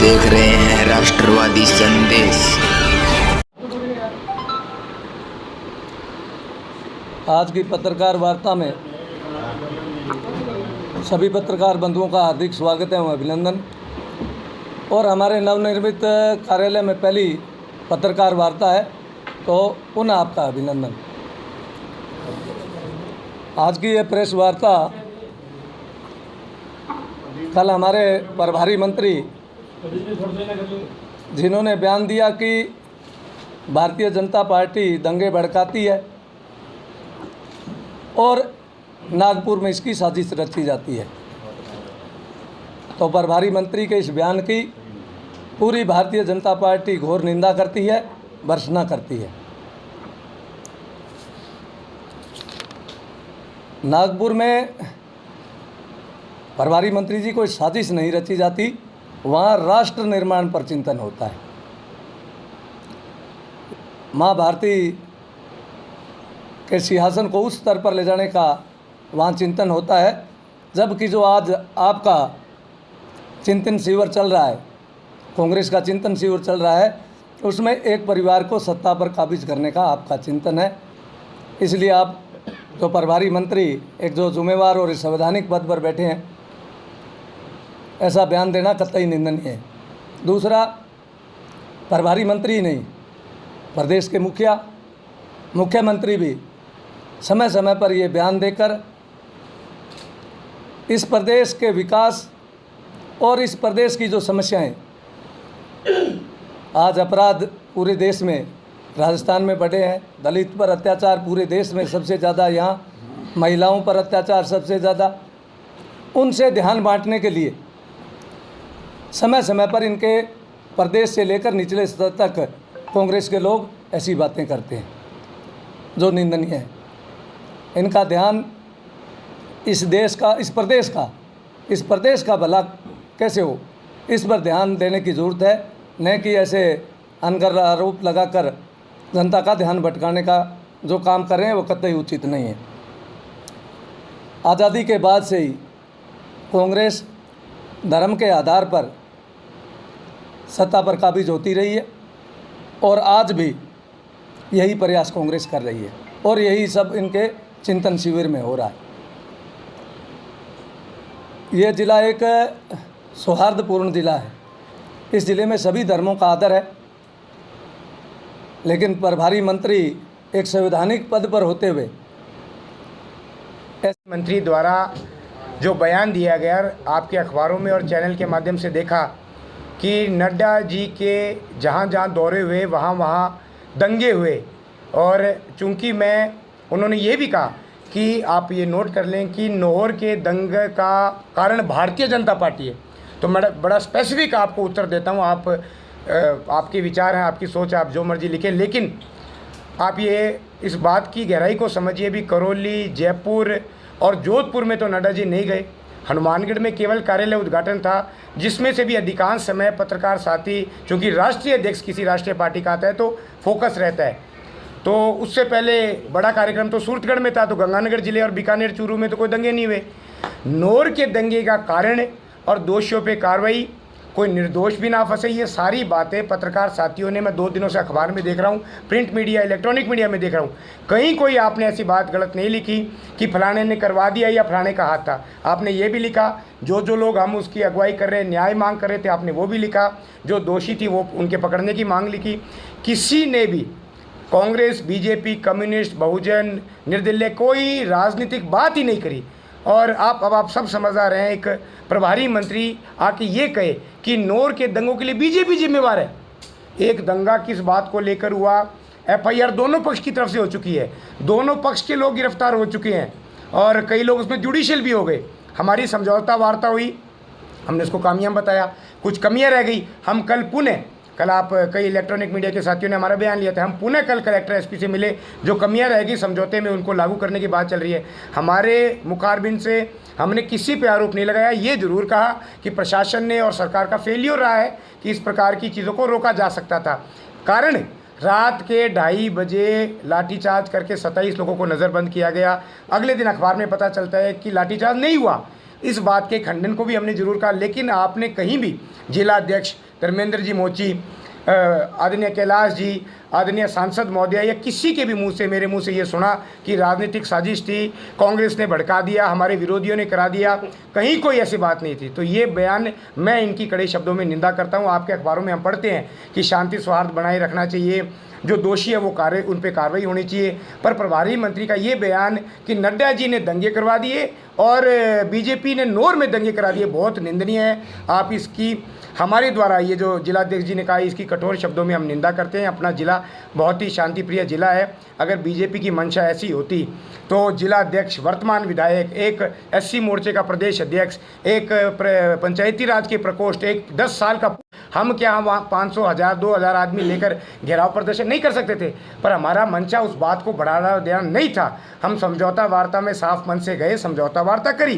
देख रहे हैं राष्ट्रवादी संदेश। आज की पत्रकार वार्ता में सभी पत्रकार बंधुओं का हार्दिक स्वागत एवं अभिनंदन। और हमारे नवनिर्मित कार्यालय में पहली पत्रकार वार्ता है, तो पुनः आपका अभिनंदन। आज की ये प्रेस वार्ता कल हमारे प्रभारी मंत्री जिन्होंने बयान दिया कि भारतीय जनता पार्टी दंगे भड़काती है और नागपुर में इसकी साजिश रची जाती है, तो प्रभारी मंत्री के इस बयान की पूरी भारतीय जनता पार्टी घोर निंदा करती है, भर्त्सना करती है। नागपुर में प्रभारी मंत्री जी कोई साजिश नहीं रची जाती, वहाँ राष्ट्र निर्माण पर चिंतन होता है। माँ भारती के सिंहासन को उस स्तर पर ले जाने का वहाँ चिंतन होता है, जबकि जो आज आपका चिंतन शिविर चल रहा है, कांग्रेस का चिंतन शिविर चल रहा है, उसमें एक परिवार को सत्ता पर काबिज करने का आपका चिंतन है। इसलिए आप जो प्रभारी मंत्री एक जो जिम्मेवार और संवैधानिक पद पर बैठे हैं, ऐसा बयान देना कतई निंदनीय है। दूसरा, प्रभारी मंत्री ही नहीं, प्रदेश के मुख्यमंत्री भी समय समय पर ये बयान देकर इस प्रदेश के विकास और इस प्रदेश की जो समस्याएं, आज अपराध पूरे देश में राजस्थान में बढ़े हैं, दलित पर अत्याचार पूरे देश में सबसे ज़्यादा, यहाँ महिलाओं पर अत्याचार सबसे ज़्यादा, उनसे ध्यान बांटने के लिए समय समय पर इनके प्रदेश से लेकर निचले स्तर तक कांग्रेस के लोग ऐसी बातें करते हैं जो निंदनीय है। इनका ध्यान इस देश का, इस प्रदेश का भला कैसे हो, इस पर ध्यान देने की ज़रूरत है, न कि ऐसे अनगर आरोप लगाकर जनता का ध्यान भटकाने का जो काम कर रहे हैं वो कतई उचित नहीं है। आज़ादी के बाद से ही कांग्रेस धर्म के आधार पर सत्ता पर काबिज होती रही है और आज भी यही प्रयास कांग्रेस कर रही है और यही सब इनके चिंतन शिविर में हो रहा है। ये ज़िला एक सौहार्दपूर्ण ज़िला है, इस ज़िले में सभी धर्मों का आदर है, लेकिन प्रभारी मंत्री एक संवैधानिक पद पर होते हुए मंत्री द्वारा जो बयान दिया गया, आपके अखबारों में और चैनल के माध्यम से देखा कि नड्डा जी के जहाँ जहाँ दौरे हुए वहाँ वहाँ दंगे हुए, और चूंकि उन्होंने ये भी कहा कि आप ये नोट कर लें कि नौहर के दंगे का कारण भारतीय जनता पार्टी है। तो मैं बड़ा स्पेसिफिक आपको उत्तर देता हूँ, आपके विचार हैं, आपकी सोच, आप जो मर्जी लिखें, लेकिन आप ये इस बात की गहराई को समझिए भी करौली, जयपुर और जोधपुर में तो नड्डा जी नहीं गए। हनुमानगढ़ में केवल कार्यालय उद्घाटन था, जिसमें से भी अधिकांश समय पत्रकार साथी, चूँकि राष्ट्रीय अध्यक्ष किसी राष्ट्रीय पार्टी का आता है तो फोकस रहता है, तो उससे पहले बड़ा कार्यक्रम तो सूरतगढ़ में था, तो गंगानगर जिले और बीकानेर, चूरू में तो कोई दंगे नहीं हुए। नौर के दंगे का कारण और दोषियों पे कार्रवाई, कोई निर्दोष भी ना फंसे, ये सारी बातें पत्रकार साथियों ने, मैं 2 दिनों से अखबार में देख रहा हूँ, प्रिंट मीडिया, इलेक्ट्रॉनिक मीडिया में देख रहा हूँ, कहीं कोई आपने ऐसी बात गलत नहीं लिखी कि फलाने ने करवा दिया या फलाने का हाथ था। आपने ये भी लिखा जो लोग हम उसकी अगुवाई कर रहे, न्याय मांग कर रहे थे, आपने वो भी लिखा, जो दोषी थी वो उनके पकड़ने की मांग लिखी। किसी ने भी कांग्रेस, बीजेपी, कम्युनिस्ट, बहुजन, निर्दलीय कोई राजनीतिक बात ही नहीं करी। और अब आप सब समझदार हैं, एक प्रभारी मंत्री आके ये कहे कि नौर के दंगों के लिए बीजेपी जिम्मेवार है। एक दंगा किस बात को लेकर हुआ, एफआईआर दोनों पक्ष की तरफ से हो चुकी है, दोनों पक्ष के लोग गिरफ्तार हो चुके हैं और कई लोग उसमें जुडिशियल भी हो गए। हमारी समझौता वार्ता हुई, हमने उसको कामयाब बताया, कुछ कमियां रह गई। हम कल आप कई इलेक्ट्रॉनिक मीडिया के साथियों ने हमारा बयान लिया था, हम पुनः कल कलेक्टर एसपी से मिले, जो कमियां रहेगी समझौते में उनको लागू करने की बात चल रही है। हमारे मुखारबिन से हमने किसी पे आरोप नहीं लगाया, ये ज़रूर कहा कि प्रशासन ने और सरकार का फेलियर रहा है कि इस प्रकार की चीज़ों को रोका जा सकता था। कारण रात के 2:30 बजे लाठीचार्ज करके 27 लोगों को नज़रबंद किया गया। अगले दिन अखबार में पता चलता है कि लाठीचार्ज नहीं हुआ। इस बात के खंडन को भी हमने जरूर कहा, लेकिन आपने कहीं भी जिला अध्यक्ष, धर्मेंद्र जी मोची, आदरणीय कैलाश जी, आदरणीय सांसद महोदय, या किसी के भी मुंह से, मेरे मुंह से ये सुना कि राजनीतिक साजिश थी, कांग्रेस ने भड़का दिया, हमारे विरोधियों ने करा दिया, कहीं कोई ऐसी बात नहीं थी। तो ये बयान मैं इनकी कड़े शब्दों में निंदा करता हूँ। आपके अखबारों में हम पढ़ते हैं कि शांति सौहार्द बनाए रखना चाहिए, जो दोषी है वो उन पर कार्रवाई होनी चाहिए, पर प्रभारी मंत्री का ये बयान कि नड्डा जी ने दंगे करवा दिए और बीजेपी ने नोर में दंगे करा दिए, बहुत निंदनीय है। आप इसकी हमारे द्वारा, ये जो जिलाध्यक्ष जी ने कहा, इसकी कठोर शब्दों में हम निंदा करते हैं। अपना ज़िला बहुत ही शांतिप्रिय ज़िला है। अगर बीजेपी की मंशा ऐसी होती तो जिलाध्यक्ष, वर्तमान विधायक, एक एससी मोर्चे का प्रदेश अध्यक्ष, एक पंचायती राज के प्रकोष्ठ, एक 10 साल का, हम क्या वहाँ 500, 1000, 2000 आदमी लेकर घेराव प्रदर्शन नहीं कर सकते थे? पर हमारा मंशा उस बात को बढ़ावा देना नहीं था। हम समझौता वार्ता में साफ मन से गए, समझौता वार्ता करी,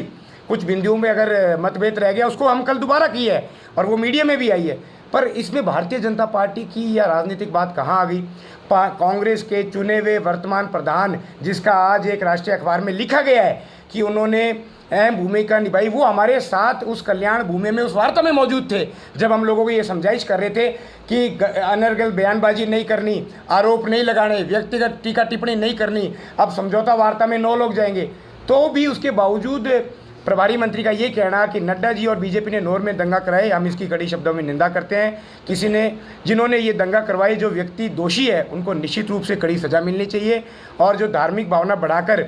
कुछ बिंदुओं में अगर मतभेद रह गया उसको हम कल दोबारा की है और वो मीडिया में भी आई है। पर इसमें भारतीय जनता पार्टी की या राजनीतिक बात कहाँ आ गई? कांग्रेस के चुने हुए वर्तमान प्रधान, जिसका आज एक राष्ट्रीय अखबार में लिखा गया है कि उन्होंने अहम भूमिका निभाई, वो हमारे साथ उस कल्याण भूमि में, उस वार्ता में मौजूद थे जब हम लोगों को ये समझाइश कर रहे थे कि अनर्गल बयानबाजी नहीं करनी, आरोप नहीं लगाने, व्यक्तिगत टीका टिप्पणी नहीं करनी। अब समझौता वार्ता में 9 लोग जाएंगे, तो भी उसके बावजूद प्रभारी मंत्री का ये कहना कि नड्डा जी और बीजेपी ने नोर में दंगा कराए, हम इसकी कड़ी शब्दों में निंदा करते हैं। जिन्होंने ये दंगा करवाई, जो व्यक्ति दोषी है, उनको निश्चित रूप से कड़ी सज़ा मिलनी चाहिए। और जो धार्मिक भावना बढ़ाकर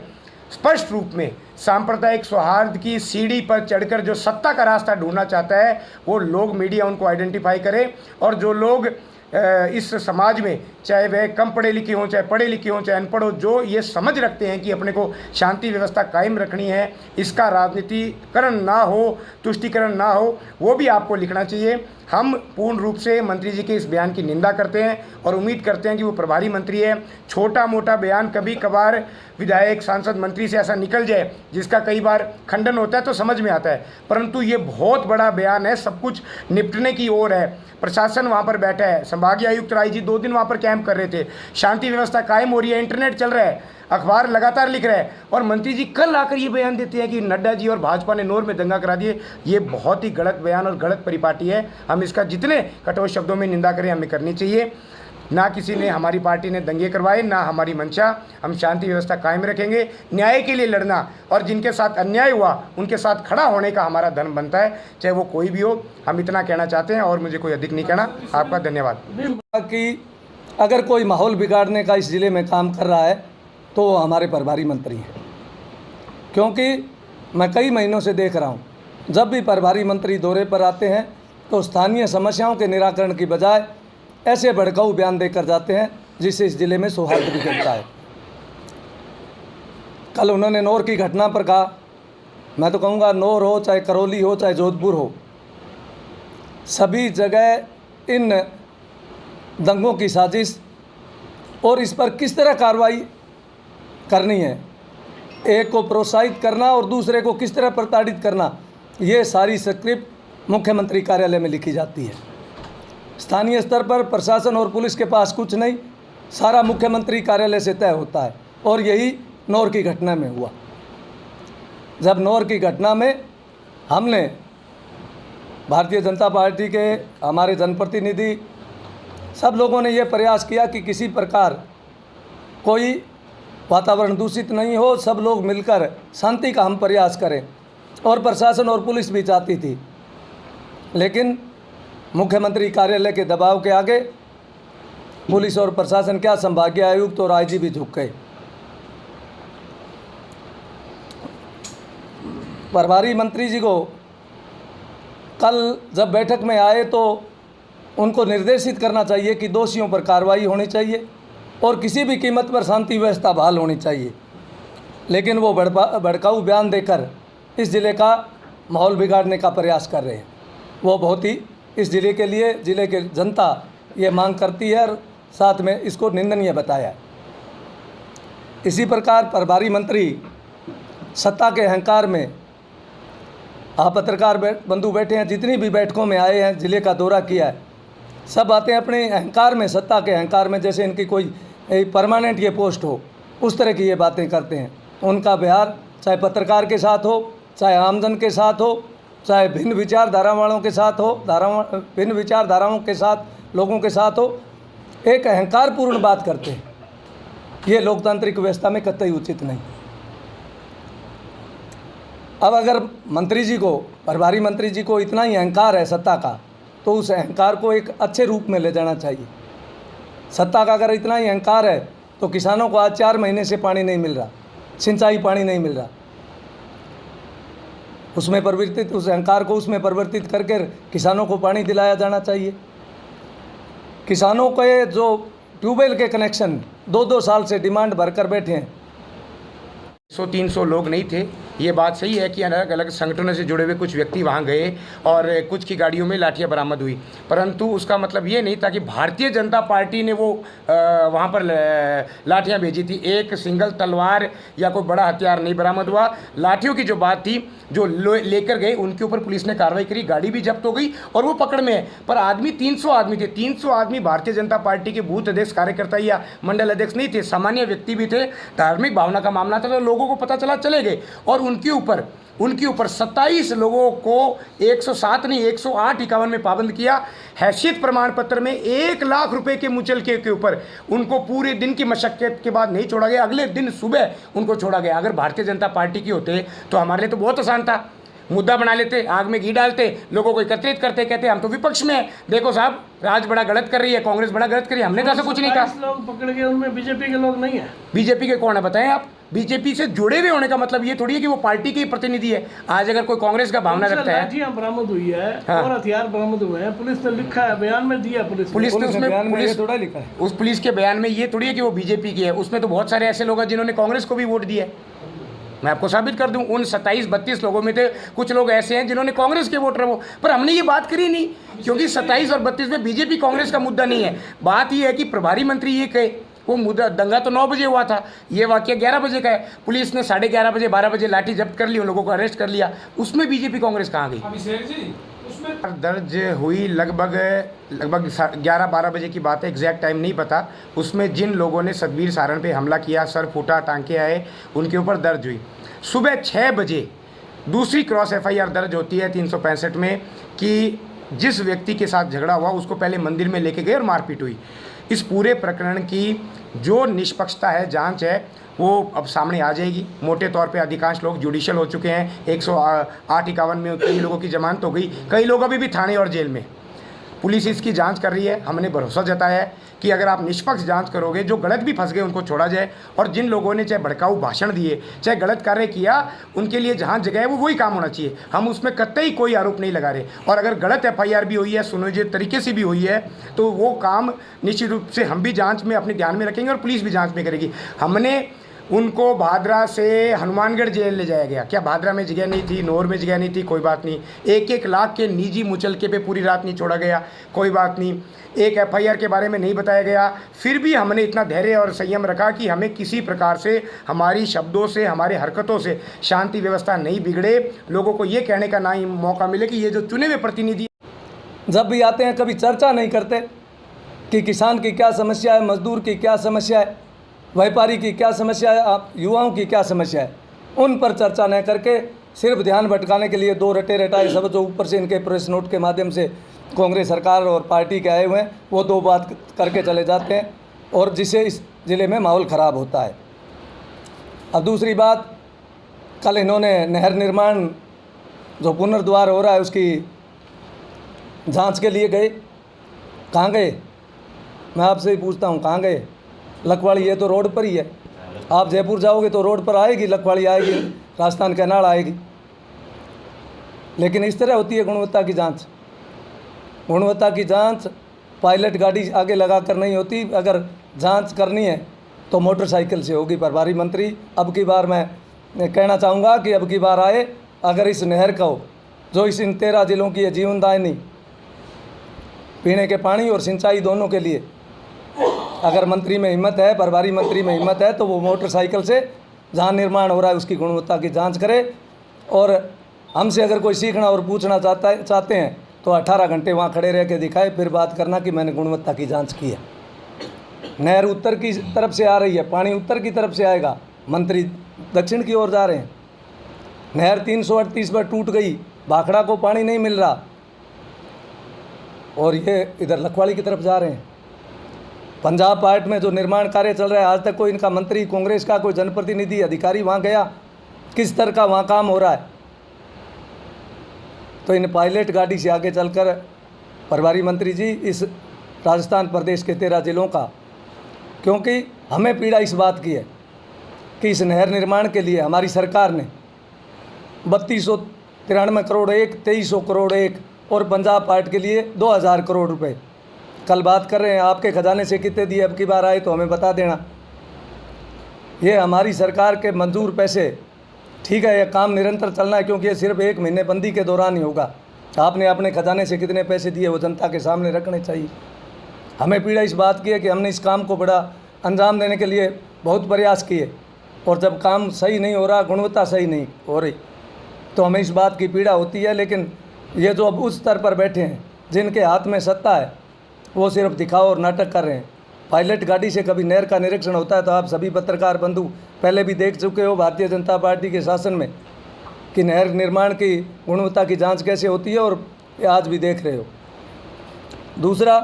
स्पष्ट रूप में सांप्रदायिक सौहार्द की सीढ़ी पर चढ़कर जो सत्ता का रास्ता ढूंढना चाहता है, वो लोग, मीडिया उनको आइडेंटिफाई करे। और जो लोग इस समाज में, चाहे वह कम पढ़े लिखे हों, चाहे पढ़े लिखे हों, चाहे अनपढ़ हो, जो ये समझ रखते हैं कि अपने को शांति व्यवस्था कायम रखनी है, इसका राजनीतिकरण ना हो, तुष्टीकरण ना हो, वो भी आपको लिखना चाहिए। हम पूर्ण रूप से मंत्री जी के इस बयान की निंदा करते हैं और उम्मीद करते हैं कि वो प्रभारी मंत्री है। छोटा मोटा बयान कभी कभार विधायक, सांसद, मंत्री से ऐसा निकल जाए जिसका कई बार खंडन होता है तो समझ में आता है, परंतु ये बहुत बड़ा बयान है, सब कुछ निपटने की ओर है। प्रशासन वहाँ पर बैठा है, संभागीय आयुक्त राय जी 2 दिन वहाँ पर कैंप कर रहे थे, शांति व्यवस्था कायम हो रही है, इंटरनेट चल रहा है, अखबार लगातार लिख रहे हैं, और मंत्री जी कल आकर ये बयान देते हैं कि नड्डा जी और भाजपा ने नोर में दंगा करा दिए। ये बहुत ही गलत बयान और गलत परिपाटी है। हम इसका जितने कठोर शब्दों में निंदा करें, हमें करनी चाहिए। ना किसी ने, हमारी पार्टी ने दंगे करवाए, ना हमारी मंशा। हम शांति व्यवस्था कायम रखेंगे, न्याय के लिए लड़ना, और जिनके साथ अन्याय हुआ उनके साथ खड़ा होने का हमारा धर्म बनता है, चाहे वो कोई भी हो। हम इतना कहना चाहते हैं और मुझे कोई अधिक नहीं कहना। आपका धन्यवाद। कि अगर कोई माहौल बिगाड़ने का इस ज़िले में काम कर रहा है तो वो हमारे प्रभारी मंत्री हैं, क्योंकि मैं कई महीनों से देख रहा हूँ, जब भी प्रभारी मंत्री दौरे पर आते हैं तो स्थानीय समस्याओं के निराकरण की बजाय ऐसे भड़काऊ बयान देकर जाते हैं जिससे इस ज़िले में सौहार्द बिगड़ता है। कल उन्होंने नौर की घटना पर कहा, मैं तो कहूँगा नौर हो, चाहे करौली हो, चाहे जोधपुर हो, सभी जगह इन दंगों की साजिश और इस पर किस तरह कार्रवाई करनी है, एक को प्रोत्साहित करना और दूसरे को किस तरह प्रताड़ित करना, ये सारी स्क्रिप्ट मुख्यमंत्री कार्यालय में लिखी जाती है। स्थानीय स्तर पर प्रशासन और पुलिस के पास कुछ नहीं, सारा मुख्यमंत्री कार्यालय से तय होता है। और यही नौर की घटना में हुआ। जब नौर की घटना में हमने भारतीय जनता पार्टी के, हमारे जनप्रतिनिधि, सब लोगों ने ये प्रयास किया कि किसी प्रकार कोई वातावरण दूषित नहीं हो, सब लोग मिलकर शांति का हम प्रयास करें, और प्रशासन और पुलिस भी चाहती थी, लेकिन मुख्यमंत्री कार्यालय के दबाव के आगे पुलिस और प्रशासन, क्या संभागीय आयुक्त और आईजी भी झुक गए। प्रभारी मंत्री जी को कल जब बैठक में आए तो उनको निर्देशित करना चाहिए कि दोषियों पर कार्रवाई होनी चाहिए और किसी भी कीमत पर शांति व्यवस्था बहाल होनी चाहिए, लेकिन वो भड़काऊ बयान देकर इस ज़िले का माहौल बिगाड़ने का प्रयास कर रहे हैं। वो बहुत ही इस ज़िले के लिए, ज़िले के जनता ये मांग करती है और साथ में इसको निंदनीय बताया। इसी प्रकार प्रभारी मंत्री सत्ता के अहंकार में, आप पत्रकार बंधु बैठे हैं, जितनी भी बैठकों में आए हैं, ज़िले का दौरा किया है, सब आते हैं अपने अहंकार में, सत्ता के अहंकार में, जैसे इनकी कोई परमानेंट ये पोस्ट हो, उस तरह की ये बातें करते हैं। उनका व्यवहार चाहे पत्रकार के साथ हो, चाहे आमजन के साथ हो, चाहे भिन्न विचारधारा वालों के साथ हो, भिन्न विचारधाराओं के साथ लोगों के साथ हो, एक अहंकारपूर्ण बात करते हैं, ये लोकतांत्रिक व्यवस्था में कतई उचित नहीं। अब अगर मंत्री जी को, प्रभारी मंत्री जी को इतना ही अहंकार है सत्ता का, तो उस अहंकार को एक अच्छे रूप में ले जाना चाहिए। सत्ता का अगर इतना ही अहंकार है तो किसानों को आज 4 महीने से पानी नहीं मिल रहा, सिंचाई पानी नहीं मिल रहा, उसमें परिवर्तित, उस अहंकार को उसमें परिवर्तित करके किसानों को पानी दिलाया जाना चाहिए। किसानों के जो ट्यूबवेल के कनेक्शन 2-2 साल से डिमांड भरकर बैठे हैं। 100-300 लोग नहीं थे, ये बात सही है कि अलग अलग संगठनों से जुड़े हुए कुछ व्यक्ति वहाँ गए और कुछ की गाड़ियों में लाठियाँ बरामद हुई, परंतु उसका मतलब ये नहीं था कि भारतीय जनता पार्टी ने वो वहाँ पर लाठियाँ भेजी थी। एक सिंगल तलवार या कोई बड़ा हथियार नहीं बरामद हुआ। लाठियों की जो बात थी, जो लेकर गए उनके ऊपर पुलिस ने कार्रवाई करी, गाड़ी भी जब्त हो गई और वो पकड़ में है। पर आदमी 300 आदमी थे, 300 आदमी भारतीय जनता पार्टी के बूथ अध्यक्ष, कार्यकर्ता या मंडल अध्यक्ष नहीं थे, सामान्य व्यक्ति भी थे। धार्मिक भावना का मामला था, तो लोगों को पता चला, चले गए और उनके ऊपर 27 लोगों को 107 नहीं 108-51 में पाबंद किया। हैसियत प्रमाण पत्र में 1 लाख रुपए के मुचलके के ऊपर उनको पूरे दिन की मशक्कत के बाद नहीं छोड़ा गया, अगले दिन सुबह उनको छोड़ा गया। अगर भारतीय जनता पार्टी की होते तो हमारे लिए तो बहुत आसान था, मुद्दा बना लेते, आग में घी डालते, लोगों को एकत्रित करते, कहते हम तो विपक्ष में हैं, देखो साहब राज बड़ा गलत कर रही है, कांग्रेस बड़ा गलत कर रही है। हमने तो ऐसा कुछ नहीं कहा। लोग पकड़ गए, उनमें बीजेपी के लोग नहीं है। बीजेपी के कौन है बताएं आप? बीजेपी से जुड़े हुए होने का मतलब ये थोड़ी है कि वो पार्टी के प्रतिनिधि है। आज अगर कोई कांग्रेस का भावना रखता है, लाठियां बरामद हुई है, हाँ। और हथियार बरामद हुए हैं, पुलिस ने लिखा है, बयान में दिया पुलिस ने उसमें बयान में ये पुलिस थोड़ा लिखा है, उस पुलिस के बयान में ये थोड़ी है कि वो बीजेपी की है। उसमें तो बहुत सारे ऐसे लोग हैं जिन्होंने कांग्रेस को भी वोट दिया है। मैं आपको साबित कर दूं, उन 27-32 लोगों में थे कुछ लोग ऐसे हैं जिन्होंने कांग्रेस के वोट रहे वो, पर हमने ये बात करी नहीं, क्योंकि 27 और 32 में बीजेपी कांग्रेस का मुद्दा नहीं है। बात ये है कि प्रभारी मंत्री ये कहे, वो मुद्दा, दंगा तो 9 बजे हुआ था, ये वाकया 11 बजे का है। पुलिस ने 11:30 बजे 12 बजे लाठी जब्त कर ली, उन लोगों को अरेस्ट कर लिया, उसमें बीजेपी कांग्रेस कहाँ गई? दर्ज हुई लगभग 11-12 बजे की बात है, एग्जैक्ट टाइम नहीं पता। उसमें जिन लोगों ने सतबीर सारण पे हमला किया, सर फूटा, टांके आए, उनके ऊपर दर्ज हुई। सुबह 6 बजे दूसरी क्रॉस FIR दर्ज होती है 365 में कि जिस व्यक्ति के साथ झगड़ा हुआ उसको पहले मंदिर में लेके गए और मारपीट हुई। इस पूरे प्रकरण की जो निष्पक्षता है, जांच है, वो अब सामने आ जाएगी। मोटे तौर पे अधिकांश लोग जुडिशियल हो चुके हैं, 108-51 में कई लोगों की जमानत हो गई, कई लोग अभी भी थाने और जेल में। पुलिस इसकी जांच कर रही है। हमने भरोसा जताया है कि अगर आप निष्पक्ष जांच करोगे, जो गलत भी फंस गए उनको छोड़ा जाए, और जिन लोगों ने चाहे भड़काऊ भाषण दिए, चाहे गलत कार्य किया, उनके लिए जहां जगह है वो वही काम होना चाहिए। हम उसमें कतई कोई आरोप नहीं लगा रहे, और अगर गलत FIR भी हुई है, सुनियोजित तरीके से भी हुई है, तो वो काम निश्चित रूप से हम भी जाँच में अपने ध्यान में रखेंगे और पुलिस भी जाँच में करेगी। हमने उनको भादरा से हनुमानगढ़ जेल ले जाया गया। क्या भादरा में जगह नहीं थी, नौर में जगह नहीं थी? कोई बात नहीं। 1-1 लाख के निजी मुचलके पे पूरी रात नहीं छोड़ा गया, कोई बात नहीं। एक FIR के बारे में नहीं बताया गया, फिर भी हमने इतना धैर्य और संयम रखा कि हमें किसी प्रकार से, हमारी शब्दों से, हमारे हरकतों से शांति व्यवस्था नहीं बिगड़े, लोगों को ये कहने का ना ही मौका मिले कि ये जो चुने हुए प्रतिनिधि जब भी आते हैं कभी चर्चा नहीं करते कि किसान की क्या समस्या है, मजदूर की क्या समस्या है, व्यापारी की क्या समस्या है, युवाओं की क्या समस्या है, उन पर चर्चा न करके सिर्फ ध्यान भटकाने के लिए 2 रटे रटाए सब जो ऊपर से इनके प्रेस नोट के माध्यम से कांग्रेस सरकार और पार्टी के आए हुए हैं, वो 2 बात करके चले जाते हैं, और जिससे इस ज़िले में माहौल ख़राब होता है। अब दूसरी बात, कल इन्होंने नहर निर्माण जो पुनर्द्वार हो रहा है उसकी जांच के लिए गए, कहाँ गए? मैं आपसे ही पूछता हूँ, कहाँ गए? लखवाड़ी ये तो रोड पर ही है, आप जयपुर जाओगे तो रोड पर आएगी, लखवाड़ी आएगी, राजस्थान कैनाल आएगी। लेकिन इस तरह होती है गुणवत्ता की जांच। गुणवत्ता की जांच पायलट गाड़ी आगे लगा कर नहीं होती। अगर जांच करनी है तो मोटरसाइकिल से होगी। प्रभारी मंत्री अब की बार मैं कहना चाहूँगा कि अब की बार आए, अगर इस नहर को, जो इस इन 13 जिलों की है जीवनदायिनी, पीने के पानी और सिंचाई दोनों के लिए, अगर मंत्री में हिम्मत है, प्रभारी मंत्री में हिम्मत है, तो वो मोटरसाइकिल से जहाँ निर्माण हो रहा है उसकी गुणवत्ता की जांच करे। और हमसे अगर कोई सीखना और पूछना चाहते हैं तो 18 घंटे वहाँ खड़े रह के दिखाए, फिर बात करना कि मैंने गुणवत्ता की जांच की है। नहर उत्तर की तरफ से आ रही है, पानी उत्तर की तरफ से आएगा, मंत्री दक्षिण की ओर जा रहे हैं। नहर 338 पर टूट गई भाखड़ा को पानी नहीं मिल रहा और ये इधर लखवाड़ी की तरफ जा रहे हैं। पंजाब पार्ट में जो निर्माण कार्य चल रहा है, आज तक कोई इनका मंत्री, कांग्रेस का कोई जनप्रतिनिधि अधिकारी वहाँ गया? किस तरह का वहाँ काम हो रहा है? तो इन पायलट गाड़ी से आगे चलकर प्रभारी मंत्री जी इस राजस्थान प्रदेश के 13 जिलों का, क्योंकि हमें पीड़ा इस बात की है कि इस नहर निर्माण के लिए हमारी सरकार ने 3293 करोड़ एक, 2300 करोड़ एक और पंजाब पार्ट के लिए 2000 करोड़ रुपए कल बात कर रहे हैं। आपके खजाने से कितने दिए अब की बार आए तो हमें बता देना। ये हमारी सरकार के मंजूर पैसे, ठीक है, ये काम निरंतर चलना है क्योंकि ये सिर्फ 1 महीने बंदी के दौरान ही होगा। आपने अपने खजाने से कितने पैसे दिए वो जनता के सामने रखने चाहिए। हमें पीड़ा इस बात की है कि हमने इस काम को बड़ा अंजाम देने के लिए बहुत प्रयास किए और जब काम सही नहीं हो रहा, गुणवत्ता सही नहीं हो रही, तो हमें इस बात की पीड़ा होती है। लेकिन ये जो अब उस स्तर पर बैठे हैं, जिनके हाथ में सत्ता है, वो सिर्फ दिखाओ और नाटक कर रहे हैं। पायलट गाड़ी से कभी नहर का निरीक्षण होता है तो आप सभी पत्रकार बंधु पहले भी देख चुके हो भारतीय जनता पार्टी के शासन में कि नहर निर्माण की गुणवत्ता की जांच कैसे होती है, और आज भी देख रहे हो। दूसरा,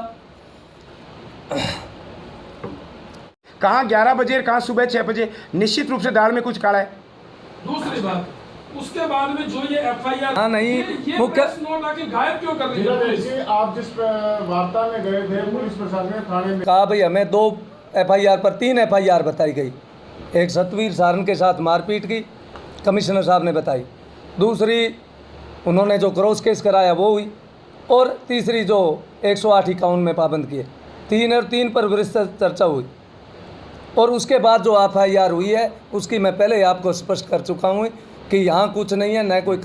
कहाँ 11 बजे, कहाँ सुबह 6 बजे, निश्चित रूप से दाढ़ में कुछ काला है। दूसरी बात, उसके बाद में जो ये एफआईआर, हाँ नहीं, ये मुख्य प्रेस नोट आके गायब क्यों कर रही है पुलिस? आप जिस वार्ता में गए थे पुलिस प्रशासन थाने में कहा भाई हमें 2 एफआईआर पर 3 एफआईआर बताई गई। एक सतवीर सारन के साथ मारपीट की कमिश्नर साहब ने बताई, दूसरी उन्होंने जो क्रॉस केस कराया वो हुई, और तीसरी जो 108(51) में पाबंद किए। 3 और 3 पर विस्तृत चर्चा हुई। और उसके बाद जो एफआईआर हुई है उसकी मैं पहले ही आपको स्पष्ट कर चुका हूँ कि यहाँ कुछ नहीं है, न कोई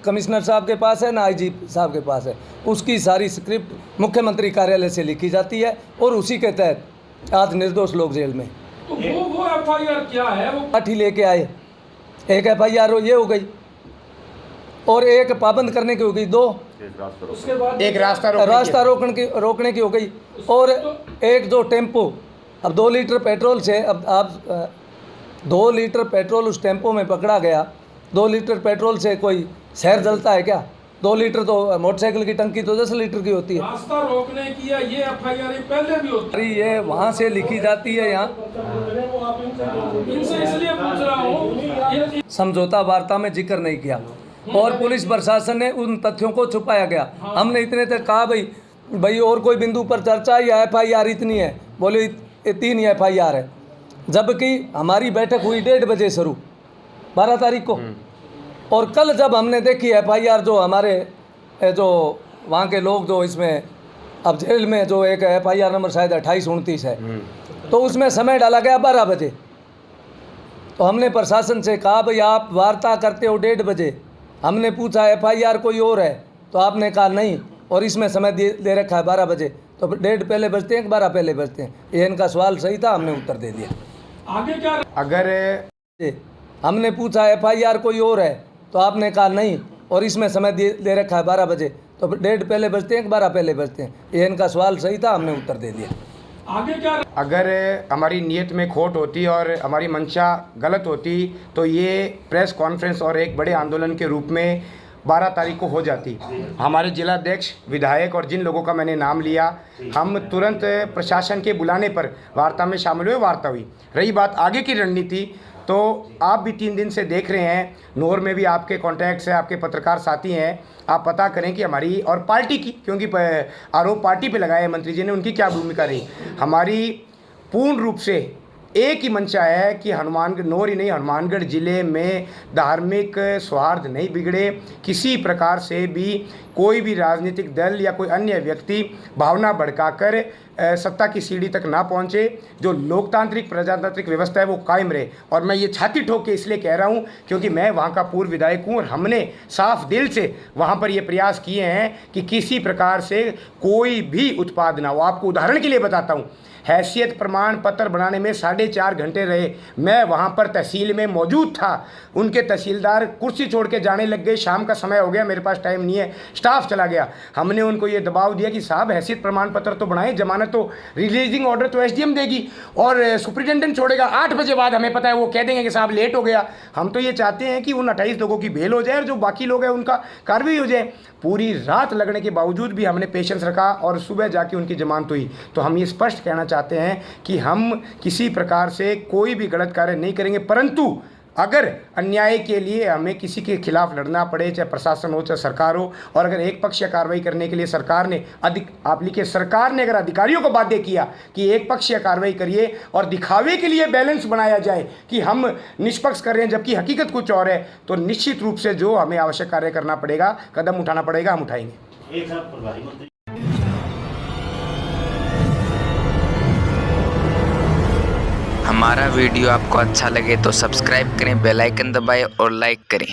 कमिश्नर साहब के पास है, ना आईजी साहब के पास है। उसकी सारी स्क्रिप्ट मुख्यमंत्री कार्यालय से लिखी जाती है और उसी के तहत आज निर्दोष लोग जेल में। तो वो एफआईआर क्या है? वो लाठी लेके आए, एक एफआईआर ये हो गई और एक पाबंद करने की हो गई, 2 उसके बाद एक रास्ता रोकने की हो गई, और एक जो टेम्पो, अब 2 लीटर पेट्रोल से, अब आप 2 लीटर पेट्रोल उस टेम्पो में पकड़ा गया। 2 लीटर पेट्रोल से कोई शहर जलता है क्या? 2 लीटर तो मोटरसाइकिल की टंकी तो 10 लीटर की होती है। रास्ता रोकने की है ये एफआईआर पहले भी होती अरे ये वहाँ से लिखी जाती है, यहाँ है। इनसे इसलिए पूछ रहा हूँ, समझौता वार्ता में जिक्र नहीं किया और पुलिस प्रशासन ने उन तथ्यों को छुपाया गया। हमने इतने तक कहा भाई और कोई बिंदु पर चर्चा या एफआईआर इतनी है, बोले 3 ही एफआईआर है, जबकि हमारी बैठक हुई 1:30 बजे शुरू 12 तारीख को, और कल जब हमने देखी एफआईआर जो हमारे जो वहाँ के लोग जो इसमें अब जेल में जो एक एफआईआर नंबर शायद 2829 है, तो उसमें समय डाला गया 12 बजे। तो हमने प्रशासन से कहा भाई आप वार्ता करते हो 1:30 बजे, हमने पूछा एफआईआर कोई और है, तो आपने कहा नहीं, और इसमें समय दे रखा है 12 बजे, तो 1:30 पहले बजते हैं कि 12 पहले बजते हैं? ये इनका सवाल सही था, हमने उत्तर दे दिया। आगे क्या? अगर हमने पूछा एफआईआर कोई और है, तो आपने कहा नहीं, और इसमें समय दे रखा है 12 बजे, तो 1:30 पहले बजते हैं कि 12 पहले बजते हैं? ये इनका सवाल सही था, हमने उत्तर दे दिया। आगे क्या? अगर हमारी नीयत में खोट होती और हमारी मंशा गलत होती तो ये प्रेस कॉन्फ्रेंस और एक बड़े आंदोलन के रूप में 12 तारीख को हो जाती। हमारे जिलाध्यक्ष, विधायक और जिन लोगों का मैंने नाम लिया, हम तुरंत प्रशासन के बुलाने पर वार्ता में शामिल हुए, वार्ता हुई। रही बात आगे की रणनीति, तो आप भी 3 दिन से देख रहे हैं, नोर में भी आपके कॉन्टैक्ट्स हैं, आपके पत्रकार साथी हैं, आप पता करें कि हमारी और पार्टी की, क्योंकि आरोप पार्टी पे लगाए मंत्री जी ने, उनकी क्या भूमिका रही। हमारी पूर्ण रूप से एक ही मंशा है कि हनुमानगढ़, नोर ही नहीं, हनुमानगढ़ ज़िले में धार्मिक सौहार्द नहीं बिगड़े, किसी प्रकार से भी कोई भी राजनीतिक दल या कोई अन्य व्यक्ति भावना भड़काकर सत्ता की सीढ़ी तक ना पहुंचे। जो लोकतांत्रिक प्रजातांत्रिक व्यवस्था है वो कायम रहे। और मैं ये छाती ठोक के इसलिए कह रहा हूँ क्योंकि मैं वहाँ का पूर्व विधायक हूँ और हमने साफ दिल से वहाँ पर ये प्रयास किए हैं कि किसी प्रकार से कोई भी उत्पाद ना हो। आपको उदाहरण के लिए बताता हूँ, हैसियत प्रमाण पत्र बनाने में 4.5 घंटे रहे। मैं वहाँ पर तहसील में मौजूद था, उनके तहसीलदार कुर्सी छोड़ के जाने लग गए, शाम का समय हो गया, मेरे पास टाइम नहीं है, स्टाफ चला गया। हमने उनको ये दबाव दिया कि साहब हैसियत प्रमाण पत्र तो बनाएं, जमानत है तो रिलीजिंग ऑर्डर तो एसडीएम देगी और सुप्रिटेंडेंट छोड़ेगा 8 बजे बाद, हमें पता है वो कह देंगे कि साहब लेट हो गया। हम तो ये चाहते हैं कि उन 28 लोगों की बेल हो जाए और जो बाकी लोग हैं उनका कार्रवाई हो जाए। पूरी रात लगने के बावजूद भी हमने पेशेंस रखा और सुबह जाके उनकी जमानत हुई। तो हम ये स्पष्ट कहना चाहते हैं कि हम किसी प्रकार से कोई भी गलत कार्य नहीं करेंगे, परंतु अगर अन्याय के लिए हमें किसी के खिलाफ लड़ना पड़े, चाहे प्रशासन हो चाहे सरकार हो, और अगर एक पक्षीय कार्रवाई करने के लिए सरकार ने आप लिखिए सरकार ने अगर अधिकारियों को बाध्य किया कि एक पक्षीय कार्रवाई करिए और दिखावे के लिए बैलेंस बनाया जाए कि हम निष्पक्ष कर रहे हैं जबकि हकीकत कुछ और है, तो निश्चित रूप से जो हमें आवश्यक कार्य करना पड़ेगा, कदम उठाना पड़ेगा, हम उठाएंगे। हमारा वीडियो आपको अच्छा लगे तो सब्सक्राइब करें, बेल आइकन दबाएं और लाइक करें।